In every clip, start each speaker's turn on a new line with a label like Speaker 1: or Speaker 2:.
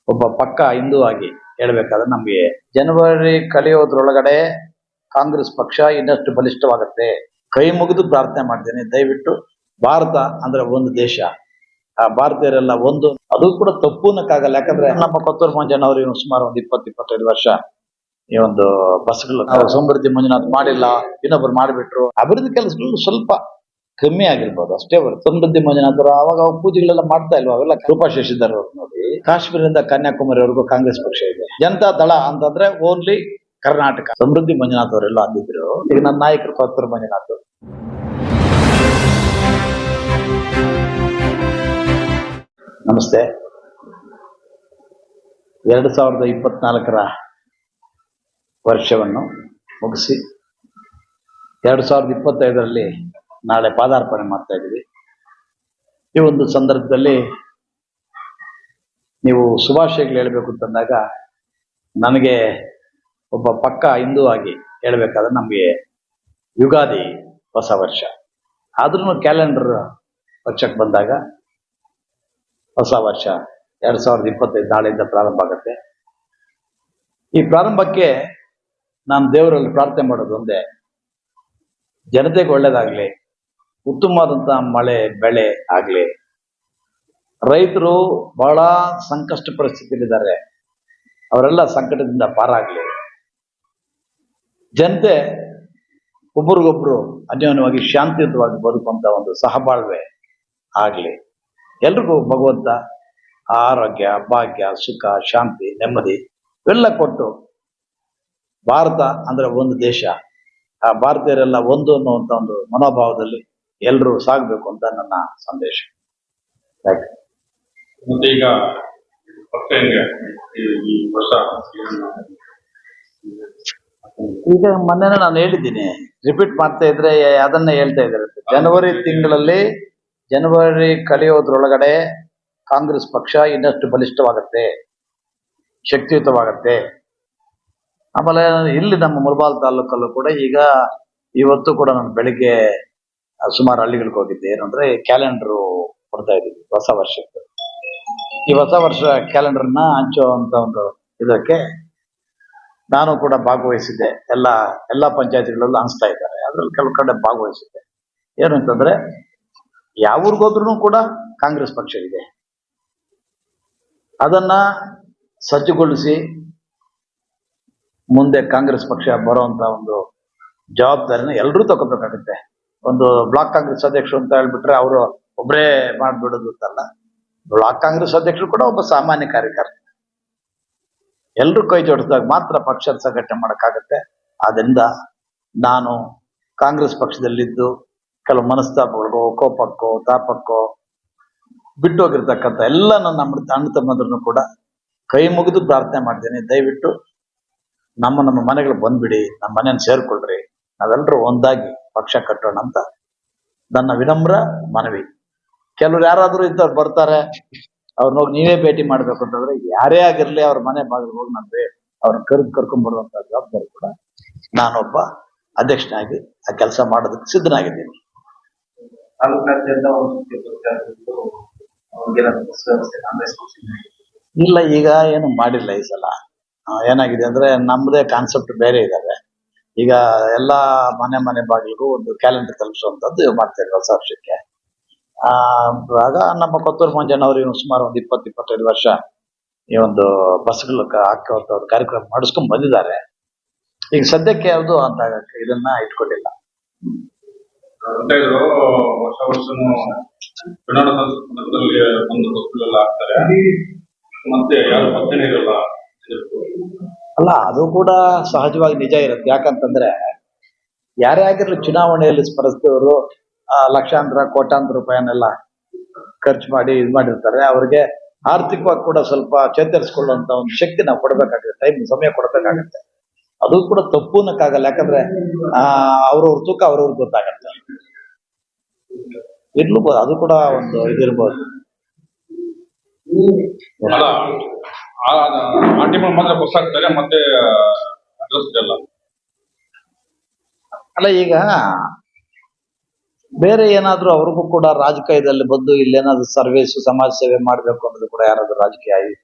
Speaker 1: ಒಬ್ಬ ಪಕ್ಕ ಹಿಂದೂ ಆಗಿ ಹೇಳ್ಬೇಕಾದ್ರೆ ನಮಗೆ ಜನವರಿ ಕಳೆಯೋದ್ರೊಳಗಡೆ ಕಾಂಗ್ರೆಸ್ ಪಕ್ಷ ಇನ್ನಷ್ಟು ಬಲಿಷ್ಠವಾಗುತ್ತೆ. ಕೈ ಮುಗಿದು ಪ್ರಾರ್ಥನೆ ಮಾಡ್ತೀನಿ, ದಯವಿಟ್ಟು ಭಾರತ ಅಂದ್ರೆ ಒಂದು ದೇಶ, ಆ ಭಾರತೀಯರೆಲ್ಲ ಒಂದು. ಅದು ಕೂಡ ತಪ್ಪು ಅನ್ನಕ್ಕಾಗಲ್ಲ, ಯಾಕಂದ್ರೆ ನಮ್ಮ ಕೊತ್ತೂರು ಮಂಜಣ್ಣವರು ಸುಮಾರು ಒಂದು 20-25 ವರ್ಷ ಈ ಒಂದು ಬಸ್ಗಳು ಸಮೃದ್ಧಿ ಮಂಜುನಾಥ್ ಮಾಡಿಲ್ಲ, ಇನ್ನೊಬ್ರು ಮಾಡಿಬಿಟ್ರು. ಅಭಿವೃದ್ಧಿ ಕೆಲಸಗಳು ಸ್ವಲ್ಪ ಕಮ್ಮಿ ಆಗಿರ್ಬೋದು ಅಷ್ಟೇ ಹೊರತು ಸಮೃದ್ಧಿ ಮಂಜುನಾಥರು ಅವಾಗ ಪೂಜೆಗಳೆಲ್ಲ ಮಾಡ್ತಾ ಇಲ್ವಾ, ಅವೆಲ್ಲ ಕೃಪಾ ಶಶಿಧರ್ ಅವರು ನೋಡಿ. ಕಾಶ್ಮೀರದಿಂದ ಕನ್ಯಾಕುಮಾರಿವರೆಗೂ ಕಾಂಗ್ರೆಸ್ ಪಕ್ಷ ಇದೆ. ಜನತಾ ದಳ ಅಂತಂದ್ರೆ ಓನ್ಲಿ ಕರ್ನಾಟಕ. ಸಮೃದ್ಧಿ ಮಂಜುನಾಥ್ ಅವರೆಲ್ಲ ಅಂದಿದ್ರು, ಈಗ ನನ್ನ ನಾಯಕರು ಕೊತ್ತೂರು ಮಂಜುನಾಥ್. ನಮಸ್ತೆ. 2024 ವರ್ಷವನ್ನು ಮುಗಿಸಿ 2025 ನಾಳೆ ಪಾದಾರ್ಪಣೆ ಮಾಡ್ತಾ ಇದ್ದೀವಿ. ಈ ಒಂದು ಸಂದರ್ಭದಲ್ಲಿ ನೀವು ಶುಭಾಶಯಗಳು ಹೇಳಬೇಕು ಅಂತಂದಾಗ, ನನಗೆ ಒಬ್ಬ ಪಕ್ಕ ಹಿಂದೂ ಆಗಿ ಹೇಳ್ಬೇಕಾದ್ರೆ ನಮಗೆ ಯುಗಾದಿ ಹೊಸ ವರ್ಷ. ಆದ್ರೂ ಕ್ಯಾಲೆಂಡರ್ ಪಕ್ಷಕ್ಕೆ ಬಂದಾಗ ಹೊಸ ವರ್ಷ 2025 ನಾಳೆಯಿಂದ ಪ್ರಾರಂಭ ಆಗುತ್ತೆ. ಈ ಪ್ರಾರಂಭಕ್ಕೆ ನಾನು ದೇವರಲ್ಲಿ ಪ್ರಾರ್ಥನೆ ಮಾಡೋದು ಒಂದೇ, ಜನತೆಗೆ ಒಳ್ಳೇದಾಗ್ಲಿ, ಉತ್ತಮವಾದಂತಹ ಮಳೆ ಬೆಳೆ ಆಗ್ಲಿ. ರೈತರು ಬಹಳ ಸಂಕಷ್ಟ ಪರಿಸ್ಥಿತಿಯಲ್ಲಿದ್ದಾರೆ, ಅವರೆಲ್ಲ ಸಂಕಟದಿಂದ ಪಾರಾಗ್ಲಿ. ಜನತೆ ಒಬ್ಬರಿಗೊಬ್ರು ಅನ್ಯೋನ್ಯವಾಗಿ ಶಾಂತಿಯುತವಾಗಿ ಬದುಕುವಂತ ಒಂದು ಸಹಬಾಳ್ವೆ ಆಗ್ಲಿ. ಎಲ್ರಿಗೂ ಭಗವಂತ ಆರೋಗ್ಯ, ಭಾಗ್ಯ, ಸುಖ, ಶಾಂತಿ, ನೆಮ್ಮದಿ ಇವೆಲ್ಲ ಕೊಟ್ಟು, ಭಾರತ ಅಂದ್ರೆ ಒಂದು ದೇಶ, ಆ ಭಾರತೀಯರೆಲ್ಲ ಒಂದು ಅನ್ನುವಂತ ಒಂದು ಮನೋಭಾವದಲ್ಲಿ ಎಲ್ಲರೂ ಸಾಗಬೇಕು ಅಂತ ನನ್ನ ಸಂದೇಶ.
Speaker 2: ಮತ್ತೆ ಈಗ
Speaker 1: ಮೊನ್ನೆ ನಾನು ಹೇಳಿದ್ದೀನಿ, ರಿಪೀಟ್ ಮಾಡ್ತಾ ಇದ್ರೆ ಅದನ್ನೇ ಹೇಳ್ತಾ ಇದ್ದಾರೆ. ಜನವರಿ ತಿಂಗಳಲ್ಲಿ, ಜನವರಿ ಕಳೆಯೋದ್ರೊಳಗಡೆ ಕಾಂಗ್ರೆಸ್ ಪಕ್ಷ ಇನ್ನಷ್ಟು ಬಲಿಷ್ಠವಾಗುತ್ತೆ, ಶಕ್ತಿಯುತವಾಗತ್ತೆ. ಆಮೇಲೆ ಇಲ್ಲಿ ನಮ್ಮ ಮುಳಬಾಲ್ ತಾಲೂಕಲ್ಲೂ ಕೂಡ ಈಗ ಇವತ್ತು ಕೂಡ ನಾನು ಬೆಳಿಗ್ಗೆ ಸುಮಾರು ಹಳ್ಳಿಗಳಿಗೆ ಹೋಗಿದ್ದೆ. ಏನಂದ್ರೆ ಕ್ಯಾಲೆಂಡರ್ ಕೊಡ್ತಾ ಇದ್ದೀವಿ ಹೊಸ ವರ್ಷಕ್ಕೆ. ಈ ಹೊಸ ವರ್ಷ ಕ್ಯಾಲೆಂಡರ್ನ ಹಂಚುವಂತ ಒಂದು ಇದಕ್ಕೆ ನಾನು ಕೂಡ ಭಾಗವಹಿಸಿದ್ದೆ. ಎಲ್ಲ ಪಂಚಾಯತಿಗಳಲ್ಲೂ ಹಂಚ್ತಾ ಇದ್ದಾರೆ, ಅದ್ರಲ್ಲಿ ಕೆಲವು ಕಡೆ ಭಾಗವಹಿಸಿದ್ದೆ. ಏನು ಅಂತಂದ್ರೆ, ಯಾವ ಊರಿಗೋದ್ರೂ ಕೂಡ ಕಾಂಗ್ರೆಸ್ ಪಕ್ಷ ಇದೆ, ಅದನ್ನ ಸಜ್ಜುಗೊಳಿಸಿ ಮುಂದೆ ಕಾಂಗ್ರೆಸ್ ಪಕ್ಷ ಬರುವಂತ ಒಂದು ಜವಾಬ್ದಾರಿನ ಎಲ್ಲರೂ ತಗೋಬೇಕಾಗುತ್ತೆ. ಒಂದು ಬ್ಲಾಕ್ ಕಾಂಗ್ರೆಸ್ ಅಧ್ಯಕ್ಷರು ಅಂತ ಹೇಳ್ಬಿಟ್ರೆ ಅವರು ಒಬ್ಬರೇ ಮಾಡ್ಬಿಡೋದು ಅಂತಲ್ಲ. ಬ್ಲಾಕ್ ಕಾಂಗ್ರೆಸ್ ಅಧ್ಯಕ್ಷರು ಕೂಡ ಒಬ್ಬ ಸಾಮಾನ್ಯ ಕಾರ್ಯಕರ್ತ. ಎಲ್ಲರೂ ಕೈ ಜೋಡಿಸಿದಾಗ ಮಾತ್ರ ಪಕ್ಷದ ಸಂಘಟನೆ ಮಾಡೋಕ್ಕಾಗತ್ತೆ. ಆದ್ರಿಂದ ನಾನು ಕಾಂಗ್ರೆಸ್ ಪಕ್ಷದಲ್ಲಿದ್ದು ಕೆಲವು ಮನಸ್ತಾಪಗಳಿಗೋ, ಕೋಪಕ್ಕೋ, ತಾಪಕ್ಕೋ ಬಿಟ್ಟು ಹೋಗಿರ್ತಕ್ಕಂಥ ಎಲ್ಲ ನನ್ನ ಅಣ್ಣ ತಮ್ಮಂದ್ರನ್ನು ಕೂಡ ಕೈ ಮುಗಿದು ಪ್ರಾರ್ಥನೆ ಮಾಡ್ತೀನಿ, ದಯವಿಟ್ಟು ನಮ್ಮ ಮನೆಗಳು ಬಂದ್ಬಿಡಿ, ನಮ್ಮ ಮನೆಯನ್ನು ಸೇರ್ಕೊಳ್ರಿ, ನಾವೆಲ್ಲರೂ ಒಂದಾಗಿ ಪಕ್ಷ ಕಟ್ಟೋಣ ಅಂತ ನನ್ನ ವಿನಮ್ರ ಮನವಿ. ಕೆಲವ್ರು ಯಾರಾದ್ರೂ ಇದ್ದವ್ರು ಬರ್ತಾರೆ, ಅವ್ರನ್ನ ಹೋಗಿ ನೀವೇ ಭೇಟಿ ಮಾಡ್ಬೇಕು ಅಂತಂದ್ರೆ ಯಾರೇ ಆಗಿರ್ಲಿ ಅವ್ರ ಮನೆ ಬಾಗಿಲು ಹೋಗಿ ನಾನು ಅವ್ರನ್ನ ಕರ್ಕೊಂಡ್ ಬರುವಂತ ಜವಾಬ್ದಾರಿ ಕೂಡ ನಾನೊಬ್ಬ ಅಧ್ಯಕ್ಷನಾಗಿ ಆ ಕೆಲಸ ಮಾಡೋದಕ್ಕೆ ಸಿದ್ಧನಾಗಿದ್ದೀನಿ. ಇಲ್ಲ, ಈಗ ಏನು ಮಾಡಿಲ್ಲ. ಈ ಸಲ ಏನಾಗಿದೆ ಅಂದ್ರೆ ನಮ್ಮದೇ ಕಾನ್ಸೆಪ್ಟ್ ಬೇರೆ ಇದಾವೆ. ಈಗ ಎಲ್ಲಾ ಮನೆ ಬಾಗಿಲಿಗೂ ಒಂದು ಕ್ಯಾಲೆಂಡರ್ ತಲುಪಿಸುವಂತದ್ದು ಮಾಡ್ತಾ ಇದ್ದೀವಿ ಹೊಸ ವರ್ಷಕ್ಕೆ. ಆಗ ನಮ್ಮ ಕೊತ್ತೂರು ಮಂಜಣ್ಣವರು ಸುಮಾರು ಒಂದು 20-25 ವರ್ಷ ಈ ಒಂದು ಬಸ್ಗಳು ಹಾಕುವಂತ ಒಂದು ಕಾರ್ಯಕ್ರಮ ಮಾಡಿಸ್ಕೊಂಡ್ ಬಂದಿದ್ದಾರೆ. ಈಗ ಸದ್ಯಕ್ಕೆ ಯಾವುದು ಅಂತ ಇದನ್ನ ಇಟ್ಕೊಂಡಿಲ್ಲ.
Speaker 2: ಹೊಸ ವರ್ಷನು ಚುನಾವಣಾ ಸಂದರ್ಭದಲ್ಲಿ ಒಂದು ಬಸ್ಗಳೆಲ್ಲ ಹಾಕ್ತಾರೆ, ಮತ್ತೆ ಯಾರು ಪತ್ತೆನೇ ಇರಲ್ಲ.
Speaker 1: ಅಲ್ಲ, ಅದು ಕೂಡ ಸಹಜವಾಗಿ ನಿಜ ಇರುತ್ತೆ. ಯಾಕಂತಂದ್ರೆ ಯಾರೇ ಆಗಿರ್ಲಿ ಚುನಾವಣೆಯಲ್ಲಿ ಸ್ಪರ್ಧಿಸಿದವರು ಲಕ್ಷಾಂತರ ಕೋಟ್ಯಾಂತರ ರೂಪಾಯಿನೆಲ್ಲ ಖರ್ಚು ಮಾಡಿ ಇದು ಮಾಡಿರ್ತಾರೆ. ಅವ್ರಿಗೆ ಆರ್ಥಿಕವಾಗಿ ಕೂಡ ಸ್ವಲ್ಪ ಚೇತರಿಸಿಕೊಳ್ಳುವಂತ ಒಂದು ಶಕ್ತಿ ನಾವು ಕೊಡ್ಬೇಕಾಗುತ್ತೆ, ಸಮಯ ಕೊಡ್ಬೇಕಾಗತ್ತೆ. ಅದು ಕೂಡ ತಪ್ಪು ಅನ್ನಕ್ಕಾಗಲ್ಲ, ಯಾಕಂದ್ರೆ ಅವ್ರವ್ರ ತೂಕ ಅವ್ರವ್ರಿಗೆ ಗೊತ್ತಾಗತ್ತೆ. ಇರ್ಲೂಬಹುದು, ಅದು ಕೂಡ ಒಂದು ಇದಿರ್ಬೋದು.
Speaker 2: ಮಾತ್ರ ಬಸ್ ಹಾಕ್ತಾರೆ, ಮತ್ತೆ
Speaker 1: ಅಲ್ಲ, ಈಗ ಬೇರೆ ಏನಾದ್ರೂ ಅವ್ರಿಗೂ ಕೂಡ ರಾಜಕೀಯದಲ್ಲಿ ಬಂದು ಇಲ್ಲೇನಾದ್ರೂ ಸರ್ವಿಸ್, ಸಮಾಜ ಸೇವೆ ಮಾಡ್ಬೇಕು ಅನ್ನೋದು ಕೂಡ ಯಾರಾದ್ರೂ ರಾಜಕೀಯ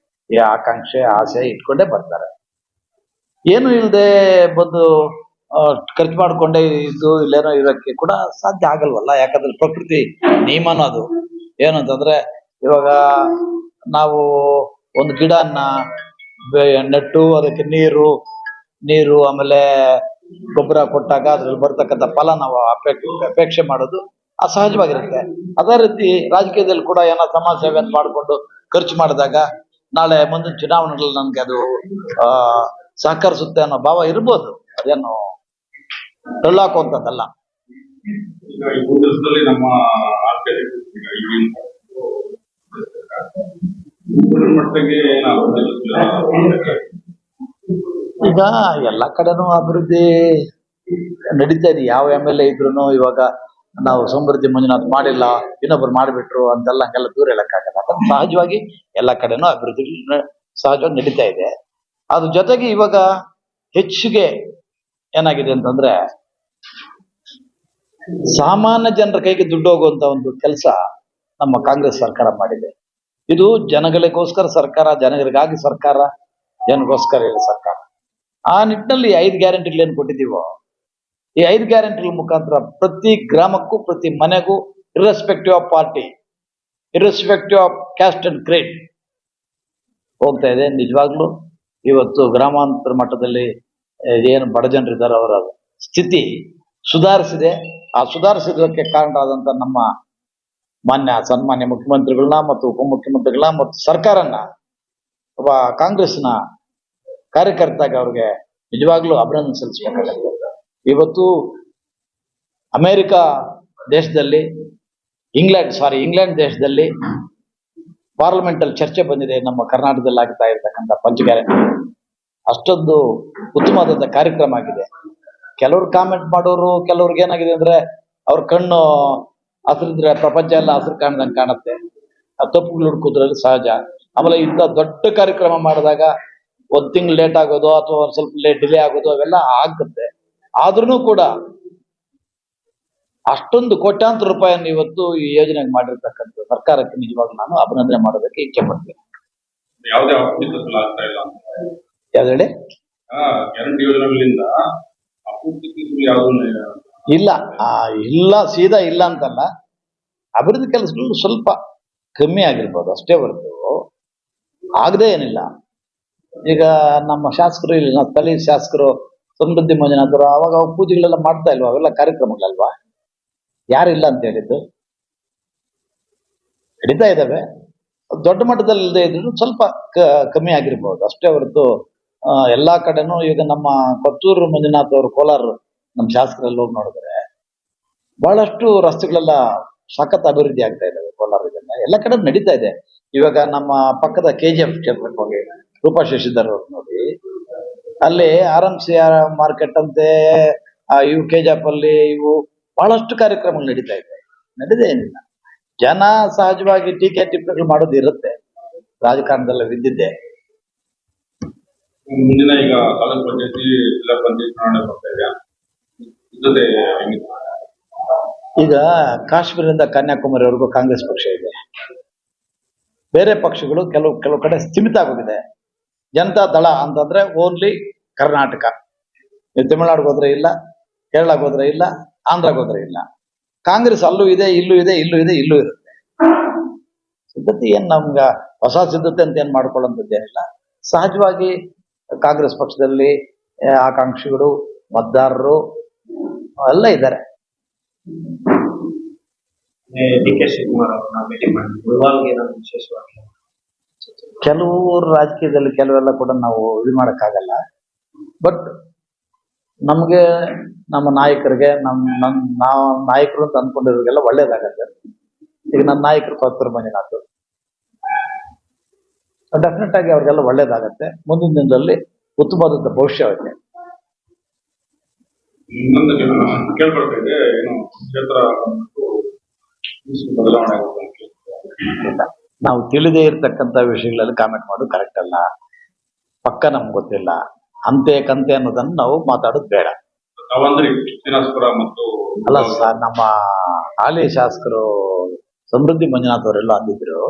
Speaker 1: ಈ ಆಕಾಂಕ್ಷೆ ಆಸೆ ಇಟ್ಕೊಂಡೇ ಬರ್ತಾರೆ. ಏನು ಇಲ್ಲದೆ ಬಂದು ಖರ್ಚು ಮಾಡ್ಕೊಂಡೇ ಇದ್ದು ಇಲ್ಲೇನೋ ಇರೋಕ್ಕೆ ಕೂಡ ಸಾಧ್ಯ ಆಗಲ್ವಲ್ಲ. ಯಾಕಂದ್ರೆ ಪ್ರಕೃತಿ ನಿಯಮನೂ ಅದು. ಏನಂತಂದ್ರೆ ಇವಾಗ ನಾವು ಒಂದು ಗಿಡನ ನೆಟ್ಟು ಅದಕ್ಕೆ ನೀರು ಆಮೇಲೆ ಗೊಬ್ಬರ ಕೊಟ್ಟಾಗ ಅದ್ರಲ್ಲಿ ಬರ್ತಕ್ಕಂಥ ಫಲ ನಾವು ಅಪೇಕ್ಷೆ ಮಾಡೋದು ಅಸಹಜವಾಗಿರುತ್ತೆ. ಅದೇ ರೀತಿ ರಾಜಕೀಯದಲ್ಲಿ ಕೂಡ ಏನೋ ಸಮಾಜ ಸೇವೆಯನ್ನು ಮಾಡಿಕೊಂಡು ಖರ್ಚು ಮಾಡಿದಾಗ ನಾಳೆ ಮುಂದಿನ ಚುನಾವಣೆಗಳಲ್ಲಿ ನನ್ಗೆ ಅದು ಸಹಕರಿಸುತ್ತೆ ಅನ್ನೋ ಭಾವ ಇರ್ಬೋದು. ಅದೇನು ಟೊಳ್ಳಾಕುವಂಥದ್ದಲ್ಲ.
Speaker 2: ಈಗ ಈ 3 ದಿವಸದಲ್ಲಿ ನಮ್ಮ ಆರ್ಥಿಕ ಮಟ್ಟಿಗೆ
Speaker 1: ಈಗ ಎಲ್ಲ ಕಡೆನೂ ಅಭಿವೃದ್ಧಿ ನಡೀತಾ ಇದೆ. ಯಾವ MLA ಇದ್ರು ಇವಾಗ ನಾವು ಸಮೃದ್ಧಿ ಮಂಜುನಾಥ್ ಮಾಡಿಲ್ಲ, ಇನ್ನೊಬ್ರು ಮಾಡಿಬಿಟ್ರು ಅಂತೆಲ್ಲ ಹಂಗೆಲ್ಲ ದೂರ ಹೇಳಕ್ಕಾಗಲ್ಲ. ಯಾಕಂದ್ರೆ ಸಹಜವಾಗಿ ಎಲ್ಲ ಕಡೆನೂ ಅಭಿವೃದ್ಧಿ ಸಹಜವಾಗಿ ನಡೀತಾ ಇದೆ. ಅದ್ರ ಜೊತೆಗೆ ಇವಾಗ ಹೆಚ್ಚಿಗೆ ಏನಾಗಿದೆ ಅಂತಂದ್ರೆ ಸಾಮಾನ್ಯ ಜನರ ಕೈಗೆ ದುಡ್ಡು ಹೋಗುವಂತ ಒಂದು ಕೆಲಸ ನಮ್ಮ ಕಾಂಗ್ರೆಸ್ ಸರ್ಕಾರ ಮಾಡಿದೆ. ಇದು ಜನಗಳಿಗೋಸ್ಕರ ಸರ್ಕಾರ, ಜನಗಳಿಗಾಗಿ ಸರ್ಕಾರ, ಜನಗೋಸ್ಕರ ಇಲ್ಲ ಸರ್ಕಾರ. ಆ ನಿಟ್ಟಿನಲ್ಲಿ 5 ಗ್ಯಾರಂಟಿಗಳೇನು ಕೊಟ್ಟಿದ್ದೀವೋ ಈ 5 ಗ್ಯಾರಂಟಿಗಳ ಮುಖಾಂತರ ಪ್ರತಿ ಗ್ರಾಮಕ್ಕೂ ಪ್ರತಿ ಮನೆಗೂ irrespective of party, irrespective of caste and grade ಹೋಗ್ತಾ ಇದೆ. ನಿಜವಾಗ್ಲೂ ಇವತ್ತು ಗ್ರಾಮಾಂತರ ಮಟ್ಟದಲ್ಲಿ ಏನು ಬಡ ಜನರಿದ್ದಾರೆ ಅವರ ಸ್ಥಿತಿ ಸುಧಾರಿಸಿದೆ. ಆ ಸುಧಾರಿಸಿದಕ್ಕೆ ಕಾರಣರಾದಂಥ ನಮ್ಮ ಸನ್ಮಾನ್ಯ ಮುಖ್ಯಮಂತ್ರಿಗಳನ್ನ ಮತ್ತು ಉಪಮುಖ್ಯಮಂತ್ರಿಗಳನ್ನ ಮತ್ತು ಸರ್ಕಾರನ ಒಬ್ಬ ಕಾಂಗ್ರೆಸ್ನ ಕಾರ್ಯಕರ್ತಾಗ ಅವ್ರಿಗೆ ನಿಜವಾಗ್ಲೂ ಅಭಿನಂದನೆ ಸಲ್ಲಿಸಬೇಕಾಗುತ್ತೆ. ಇವತ್ತು ಅಮೆರಿಕ ದೇಶದಲ್ಲಿ ಇಂಗ್ಲೆಂಡ್ ದೇಶದಲ್ಲಿ ಪಾರ್ಲಿಮೆಂಟ್ ಅಲ್ಲಿ ಚರ್ಚೆ ಬಂದಿದೆ ನಮ್ಮ ಕರ್ನಾಟಕದಲ್ಲಿ ಆಗ್ತಾ ಇರತಕ್ಕಂಥ ಪಂಚ ಗ್ಯಾರಂಟಿ. ಅಷ್ಟೊಂದು ಉತ್ತಮವಾದಂಥ ಕಾರ್ಯಕ್ರಮ ಆಗಿದೆ. ಕೆಲವ್ರು ಕಾಮೆಂಟ್ ಮಾಡೋರು, ಕೆಲವ್ರಿಗೆ ಏನಾಗಿದೆ ಅಂದ್ರೆ ಅವ್ರ ಕಣ್ಣು ಹಸಿರಿದ್ರೆ ಪ್ರಪಂಚ ಎಲ್ಲ ಹಸಿರು ಕಾಣ್ದಂಗೆ ಕಾಣುತ್ತೆ. ಆ ತಪ್ಪುಗಳು ಹುಡುಕೋದ್ರಲ್ಲಿ ಸಹಜ. ಆಮೇಲೆ ಇಂಥ ದೊಡ್ಡ ಕಾರ್ಯಕ್ರಮ ಮಾಡಿದಾಗ 1 ತಿಂಗಳು ಲೇಟ್ ಆಗೋದು ಅಥವಾ ಸ್ವಲ್ಪ ಡಿಲೇ ಆಗೋದು ಅವೆಲ್ಲ ಆಗುತ್ತೆ. ಆದ್ರೂ ಕೂಡ ಅಷ್ಟೊಂದು ಕೋಟ್ಯಾಂತರ ರೂಪಾಯಿಯನ್ನು ಇವತ್ತು ಈ ಯೋಜನೆಗೆ ಮಾಡಿರ್ತಕ್ಕಂಥ ಸರ್ಕಾರಕ್ಕೆ ನಿಜವಾಗ್ಲೂ ನಾನು ಅಭಿನಂದನೆ ಮಾಡೋದಕ್ಕೆ ಇಚ್ಛೆ ಪಡ್ತೀನಿ.
Speaker 2: ಯಾವುದೇ ಅಪೂರ್ತಿ ಆಗ್ತಾ ಇಲ್ಲ
Speaker 1: ಯಾವ್ದು ಹೇಳಿ?
Speaker 2: ಗ್ಯಾರಂಟಿ ಯೋಜನೆಗಳಿಂದ ಅಪೂರ್ತಿ
Speaker 1: ಇಲ್ಲ ಸೀದಾ ಇಲ್ಲ ಅಂತಲ್ಲ. ಅಭಿವೃದ್ಧಿ ಕೆಲಸಗಳು ಸ್ವಲ್ಪ ಕಮ್ಮಿ ಆಗಿರ್ಬೋದು ಅಷ್ಟೇ ಹೊರತು ಆಗದೆ ಏನಿಲ್ಲ. ಈಗ ನಮ್ಮ ಶಾಸಕರು ಇಲ್ಲಿ ಸ್ಥಳೀಯ ಶಾಸಕರು ಸಮೃದ್ಧಿ ಮಂಜುನಾಥರು ಅವಾಗ ಪೂಜೆಗಳೆಲ್ಲ ಮಾಡ್ತಾ ಇಲ್ವಾ? ಅವೆಲ್ಲ ಕಾರ್ಯಕ್ರಮಗಳಲ್ವಾ? ಯಾರಿಲ್ಲ ಅಂತ ಹೇಳಿದ್ದು? ನಡೀತಾ ಇದ್ದಾವೆ. ದೊಡ್ಡ ಮಟ್ಟದಲ್ಲಿ ಇಲ್ಲದೆ ಇದ್ರು ಸ್ವಲ್ಪ ಕಮ್ಮಿ ಆಗಿರ್ಬೋದು ಅಷ್ಟೇ ಹೊರತು ಎಲ್ಲಾ ಕಡೆನೂ ಈಗ ನಮ್ಮ ಕೊತ್ತೂರು ಮಂಜುನಾಥ್ ಅವರು ಕೋಲಾರ ನಮ್ಮ ಶಾಸಕರಲ್ಲಿ ಹೋಗಿ ನೋಡಿದ್ರೆ ಬಹಳಷ್ಟು ರಸ್ತೆಗಳೆಲ್ಲ ಸಖತ್ ಅಭಿವೃದ್ಧಿ ಆಗ್ತಾ ಇದ್ದಾವೆ ಕೋಲಾರದಿಂದ. ಎಲ್ಲ ಕಡೆ ನಡೀತಾ ಇದೆ. ಇವಾಗ ನಮ್ಮ ಪಕ್ಕದ KGF ಕ್ಷೇತ್ರಕ್ಕೆ ಹೋಗಿ ರೂಪಾ ಶಶಿಧರ್ ಅವ್ರು ನೋಡಿ, ಅಲ್ಲಿ RMCR ಮಾರ್ಕೆಟ್ ಅಂತೆ ಇವು KGF ಅಲ್ಲಿ ಇವು ಬಹಳಷ್ಟು ಕಾರ್ಯಕ್ರಮಗಳು ನಡೀತಾ ಇದೆ. ನಡೀದೇ ಏನಿಲ್ಲ. ಜನ ಸಹಜವಾಗಿ ಟೀಕೆ ಟಿಪ್ಪಣಿಗಳು ಮಾಡೋದು ಇರುತ್ತೆ, ರಾಜಕಾರಣದಲ್ಲಿ ಬಿದ್ದಿದ್ದೆ.
Speaker 2: ಮುಂದಿನ ಈಗ ತಾಲೂಕು ಪಂಚಾಯತಿ ಜಿಲ್ಲಾ ಪಂಚಾಯತ್ ಚುನಾವಣೆ ಬರ್ತಾ ಇದೆ.
Speaker 1: ಈಗ ಕಾಶ್ಮೀರದಿಂದ ಕನ್ಯಾಕುಮಾರಿವರೆಗೂ ಕಾಂಗ್ರೆಸ್ ಪಕ್ಷ ಇದೆ. ಬೇರೆ ಪಕ್ಷಗಳು ಕೆಲವು ಕಡೆ ಸ್ಥಿಮಿತ ಆಗೋಗಿದೆ. ಜನತಾ ದಳ ಅಂತಂದ್ರೆ ಓನ್ಲಿ ಕರ್ನಾಟಕ. ತಮಿಳುನಾಡಿಗೆ ಹೋದ್ರೆ ಇಲ್ಲ, ಕೇರಳಕ್ಕೆ ಹೋದ್ರೆ ಇಲ್ಲ, ಆಂಧ್ರಕ್ಕೆ ಹೋದ್ರೆ ಇಲ್ಲ. ಕಾಂಗ್ರೆಸ್ ಅಲ್ಲೂ ಇದೆ, ಇಲ್ಲೂ ಇದೆ, ಇಲ್ಲೂ ಇದೆ, ಇಲ್ಲೂ ಇರುತ್ತೆ. ಸಿದ್ಧತೆ ಏನ್ ನಮ್ಗ ಹೊಸ ಸಿದ್ಧತೆ ಅಂತ ಏನ್ ಮಾಡ್ಕೊಳ್ಳೋಂಥದ್ದೇನಿಲ್ಲ. ಸಹಜವಾಗಿ ಕಾಂಗ್ರೆಸ್ ಪಕ್ಷದಲ್ಲಿ ಆಕಾಂಕ್ಷಿಗಳು, ಮತದಾರರು ಎಲ್ಲ ಇದ್ದಾರೆ.
Speaker 3: DK ಶಿವಕುಮಾರ್ ಅವ್ರನ್ನ ಭೇಟಿ ಮಾಡಿದ್ವಿ. ವಿಶೇಷವಾಗಿ
Speaker 1: ಕೆಲವು ರಾಜಕೀಯದಲ್ಲಿ ಕೆಲವೆಲ್ಲ ಕೂಡ ನಾವು ಇದು ಮಾಡೋಕ್ಕಾಗಲ್ಲ. ಬಟ್ ನಮಗೆ ನಮ್ಮ ನಾಯಕರಿಗೆ ನಾವು ನಾಯಕರು ಅಂತ ಅಂದ್ಕೊಂಡಿರೋರಿಗೆಲ್ಲ ಒಳ್ಳೇದಾಗತ್ತೆ. ಈಗ ನನ್ನ ನಾಯಕರು ಕೊತ್ತೂರು ಮಂಜುನಾಥ್, ಡೆಫಿನೆಟ್ ಆಗಿ ಅವ್ರಿಗೆಲ್ಲ ಒಳ್ಳೇದಾಗತ್ತೆ. ಮುಂದಿನ ದಿನದಲ್ಲಿ ಉತ್ತಮವಾದಂಥ ಭವಿಷ್ಯ ಇದೆ.
Speaker 2: ಕೇಳ್ಕೊಳ್ತಾ ಇದೆ ಏನು ಕ್ಷೇತ್ರ ಬದಲಾವಣೆ
Speaker 1: ನಾವು ತಿಳಿದೇ ಇರ್ತಕ್ಕಂಥ ವಿಷಯಗಳಲ್ಲಿ ಕಾಮೆಂಟ್ ಮಾಡೋದು ಕರೆಕ್ಟ್ ಅಲ್ಲ. ಪಕ್ಕ ನಮ್ಗೆ ಗೊತ್ತಿಲ್ಲ, ಅಂತೆ ಕಂತೆ ಅನ್ನೋದನ್ನು ನಾವು ಮಾತಾಡೋದು ಬೇಡ. ಅಲ್ಲ ಸರ್, ನಮ್ಮ ಹಾಲಿ ಶಾಸಕರು ಸಮೃದ್ಧಿ ಮಂಜುನಾಥ್ ಅವರೆಲ್ಲ ಅಂದಿದ್ರು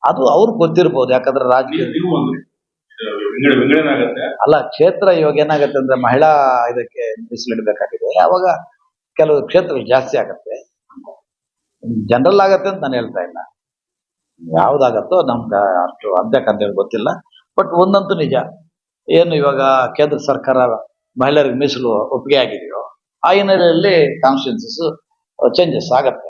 Speaker 1: ಅದು ಅವ್ರಿಗೆ ಗೊತ್ತಿರ್ಬೋದು, ಯಾಕಂದ್ರೆ ರಾಜಕೀಯ
Speaker 2: ನೀವು ಒಂದು ವಿಂಗಡಣೆ ಆಗತ್ತೆ.
Speaker 1: ಅಲ್ಲ, ಕ್ಷೇತ್ರ ಇವಾಗ ಏನಾಗತ್ತೆ ಅಂದ್ರೆ ಮಹಿಳಾ ಇದಕ್ಕೆ ಮೀಸಲಿಡಬೇಕಾಗಿದೆ. ಅವಾಗ ಕೆಲವು ಕ್ಷೇತ್ರಗಳು ಜಾಸ್ತಿ ಆಗತ್ತೆ, ಜನರಲ್ ಆಗತ್ತೆ ಅಂತ ನಾನು ಹೇಳ್ತಾ ಇಲ್ಲ. ಯಾವ್ದಾಗತ್ತೋ ನಮ್ಗೆ ಅಷ್ಟು ಅಂತೇಳಿ ಗೊತ್ತಿಲ್ಲ. ಬಟ್ ಒಂದಂತೂ ನಿಜ, ಏನು ಇವಾಗ ಕೇಂದ್ರ ಸರ್ಕಾರ ಮಹಿಳೆಯರಿಗೆ ಮೀಸಲು ಒಪ್ಪಿಗೆ ಆಗಿದೆಯೋ ಆ ಹಿನ್ನೆಲೆಯಲ್ಲಿ ಕಾನ್ಸ್ಟಿಟ್ಯೂನ್ಸೀಸ್ ಚೇಂಜಸ್ ಆಗತ್ತೆ.